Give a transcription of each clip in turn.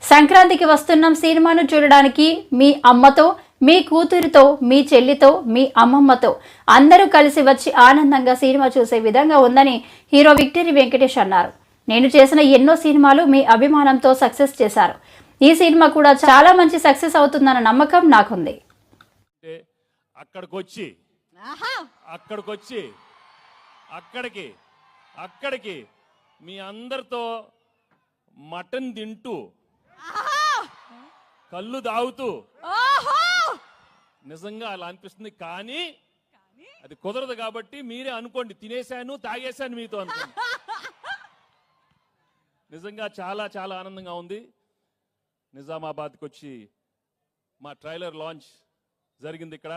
సంక్రాంతికి వస్తున్నాం సినిమాను చూడడానికి మీ అమ్మతో, మీ కూతురితో, మీ చెల్లితో, మీ అమ్మమ్మతో అందరూ కలిసి వచ్చి ఆనందంగా సినిమా చూసే విధంగా ఉందని హీరో విక్టరీ వెంకటేష్ అన్నారు. నేను చేసిన ఎన్నో సినిమాలు మీ అభిమానంతో సక్సెస్ చేశారు. ఈ సినిమా కూడా చాలా మంచి సక్సెస్ అవుతుందన్న నమ్మకం నాకుంది. అక్కడికి మీ అందరితో మటన్ తింటూ కళ్ళు తాగుతూ నిజంగా అలా అనిపిస్తుంది. కానీ అది కుదరదు కాబట్టి మీరే అనుకోండి, తినేశాను తాగేశాను మీతో అనుకోండి. నిజంగా చాలా చాలా ఆనందంగా ఉంది. నిజామాబాద్కి వచ్చి మా ట్రైలర్ లాంచ్ జరిగింది ఇక్కడ.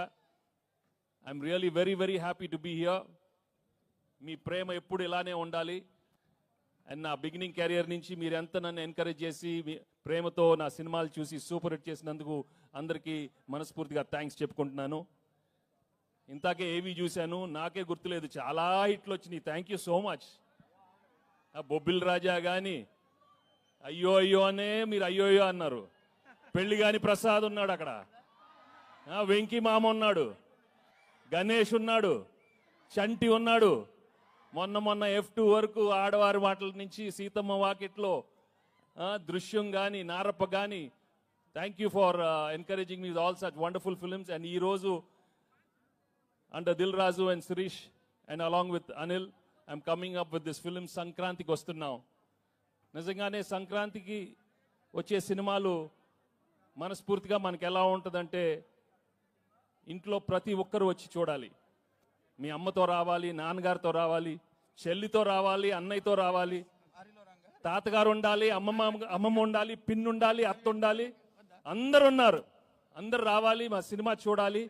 I'm really very very happy to be here. మీ ప్రేమ ఎప్పుడు ఇలానే ఉండాలి. అండ్ నా బిగినింగ్ కెరియర్ నుంచి మీరు ఎంత నన్ను ఎంకరేజ్ చేసి ప్రేమతో నా సినిమాలు చూసి సూపర్ హిట్ చేసినందుకు అందరికీ మనస్ఫూర్తిగా థ్యాంక్స్ చెప్పుకుంటున్నాను. ఇంతాకే ఏవి చూశాను, నాకే గుర్తులేదు, చాలా హిట్లు వచ్చినాయి. Thank you so much. Bobbili Raja కానీ అయ్యో అయ్యో అనే మీరు అయ్యో అయ్యో అన్నారు. పెళ్లి కాని ప్రసాద్ ఉన్నాడు అక్కడ, వెంకీ మామ ఉన్నాడు, గణేష్ ఉన్నాడు, చంటి ఉన్నాడు. మొన్న F2 వరకు ఆడవారి మాటల నుంచి సీతమ్మ వాకిట్లో దృశ్యం కానీ నారప్ప కానీ. Thank you for encouraging me all such wonderful films. And ఈరోజు under Dil Raju and Shirish and along with Anil I'm coming up with this film. సంక్రాంతికి వస్తున్నాం. నిజంగానే సంక్రాంతికి వచ్చే సినిమాలు మనస్ఫూర్తిగా మనకి ఎలా ఉంటుందంటే, ఇంట్లో ప్రతి ఒక్కరు వచ్చి చూడాలి. మీ అమ్మతో రావాలి, నాన్నగారితో రావాలి, చెల్లితో రావాలి, అన్నయ్యతో రావాలి, తాతగారు ఉండాలి, అమ్మమ్మ ఉండాలి, పిన్ ఉండాలి, అత్త ఉండాలి, అందరు ఉన్నారు. అందరు రావాలి, మా సినిమా చూడాలి.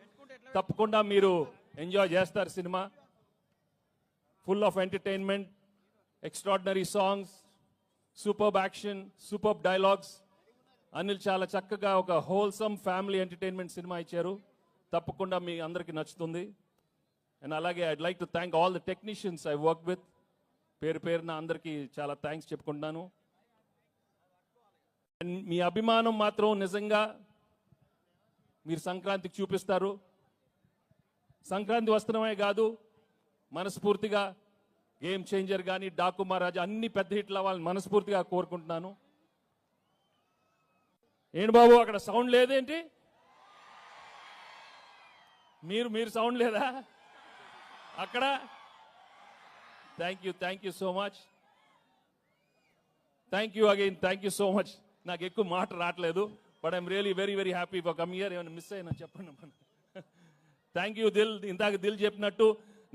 తప్పకుండా మీరు ఎంజాయ్ చేస్తారు. Cinema full of entertainment, extraordinary songs, superb action, superb dialogues. Anil చాలా చక్కగా ఒక హోల్సమ్ ఫ్యామిలీ ఎంటర్టైన్మెంట్ సినిమా ఇచ్చారు. తప్పకుండా మీ అందరికీ నచ్చుతుంది. అండ్ అలాగే I'd like to thank all the technicians I work with. పేరున అందరికీ చాలా థ్యాంక్స్ చెప్పుకుంటున్నాను. అండ్ మీ అభిమానం మాత్రం నిజంగా మీరు సంక్రాంతికి చూపిస్తారు. సంక్రాంతి వస్తున్నామే కాదు, మనస్ఫూర్తిగా గేమ్ చేంజర్ కానీ, డాకు మహారాజా అన్ని పెద్ద హిట్లు అవ్వాలని మనస్ఫూర్తిగా కోరుకుంటున్నాను. ఏంటి బాబు అక్కడ సౌండ్ లేదేంటి? మీరు సౌండ్ లేదా అక్కడ? Thank you so much. Thank you again. Thank you so much. నాకు ఎక్కువ మాట రావట్లేదు, but I'm really very very happy for come here. ఏమైనా మిస్ అయినా చెప్పండి. Thank you Dil. ఇందాక దిల్ చెప్పినట్టు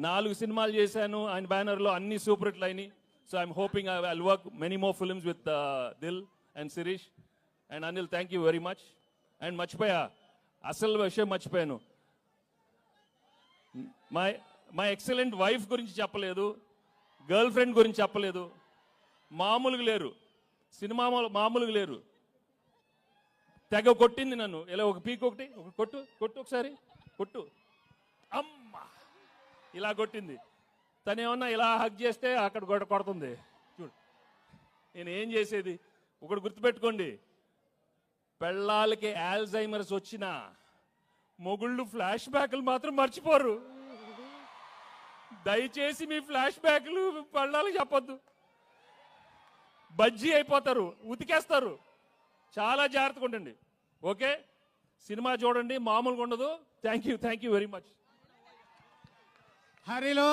4 సినిమాలు చేశాను ఆయన బ్యానర్లో, అన్ని సూపర్ హిట్లు అయినాయి. So I'm hoping I will work many more films with Dil and Shirish and Anil. Thank you very much. అండ్ మర్చిపోయా, అసలు విషయం మర్చిపోయాను. మా ఎక్సలెంట్ వైఫ్ గురించి చెప్పలేదు, గర్ల్ ఫ్రెండ్ గురించి చెప్పలేదు. మామూలుగా లేరు, సినిమా మామూలుగా లేరు. తెగ కొట్టింది నన్ను. ఇలా ఒక పీక్ ఒకటి కొట్టు ఒకసారి కొట్టు, అమ్మా ఇలా కొట్టింది. తనేమన్నా ఇలా హగ్ చేస్తే అక్కడ కొడుతుంది. చూడు నేను ఏం చేసేది. ఒకటి గుర్తుపెట్టుకోండి, పెళ్ళాలకి ఆల్జైమర్స్ వచ్చినా మొగుళ్ళు ఫ్లాష్ బ్యాక్లు మాత్రం మర్చిపోరు. దయచేసి మీ ఫ్లాష్ బ్యాక్లు పెళ్ళాలకు చెప్పొద్దు, బజ్జీ అయిపోతారు, ఉతికేస్తారు. చాలా జాగ్రత్తగా ఉండండి. ఓకే, సినిమా చూడండి, మామూలుగా ఉండదు. Thank you very much. హరిలో